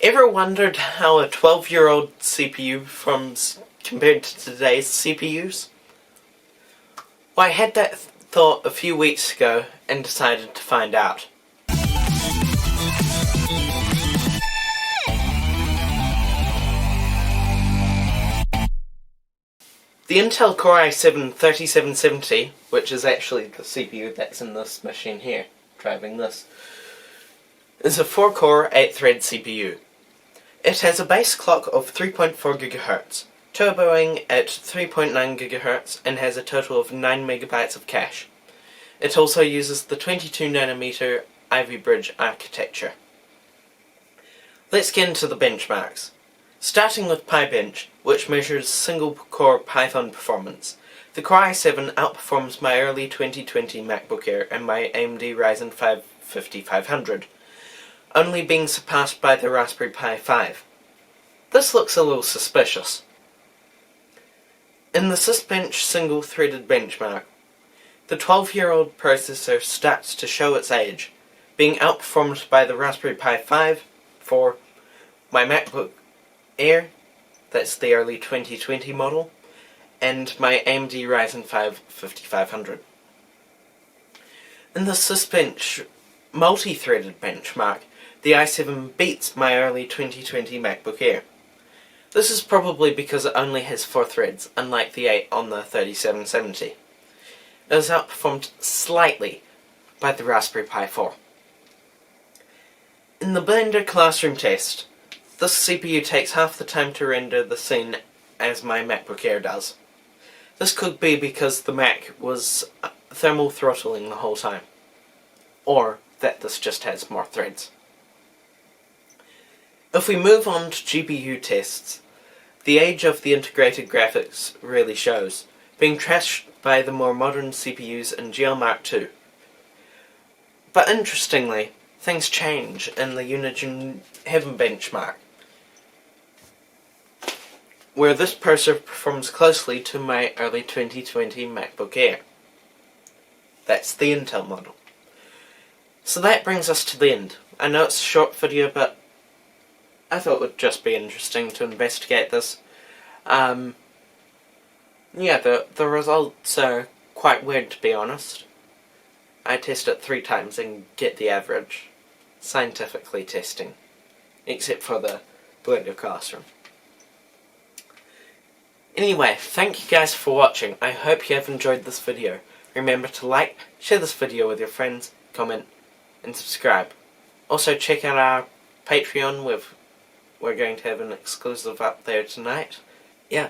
Ever wondered how a 12-year-old CPU performs compared to today's CPUs? Well, I had that thought a few weeks ago and decided to find out. The Intel Core i7-3770, which is actually the CPU that's in this machine here, driving this, is a 4-core, 8-thread CPU. It has a base clock of 3.4 GHz, turboing at 3.9 GHz, and has a total of 9 MB of cache. It also uses the 22nm Ivy Bridge architecture. Let's get into the benchmarks. Starting with PyBench, which measures single-core Python performance, the Core i7 outperforms my early 2020 MacBook Air and my AMD Ryzen 5 5500, only being surpassed by the Raspberry Pi 5. This looks a little suspicious. In the Sysbench single-threaded benchmark, the 12-year-old processor starts to show its age, being outperformed by the Raspberry Pi 5, 4, my MacBook Air, that's the early 2020 model, and my AMD Ryzen 5 5500. In the Sysbench multi-threaded benchmark, the i7 beats my early 2020 MacBook Air. This is probably because it only has 4 threads, unlike the 8 on the 3770. It is outperformed slightly by the Raspberry Pi 4. In the Blender Classroom test, this CPU takes half the time to render the scene as my MacBook Air does. This could be because the Mac was thermal throttling the whole time, or that this just has more threads. If we move on to GPU tests, the age of the integrated graphics really shows, being trashed by the more modern CPUs in GL Mark II. But interestingly, things change in the Unigine Heaven benchmark, where this processor performs closely to my early 2020 MacBook Air. That's the Intel model. So that brings us to the end. I know it's a short video, but I thought it would just be interesting to investigate this. Yeah, the results are quite weird, to be honest. I test it 3 times and get the average. Scientifically testing. Except for the Blender Classroom. Anyway, thank you guys for watching. I hope you have enjoyed this video. Remember to like, share this video with your friends, comment, and subscribe. Also check out our Patreon we're going to have an exclusive up there tonight. Yeah,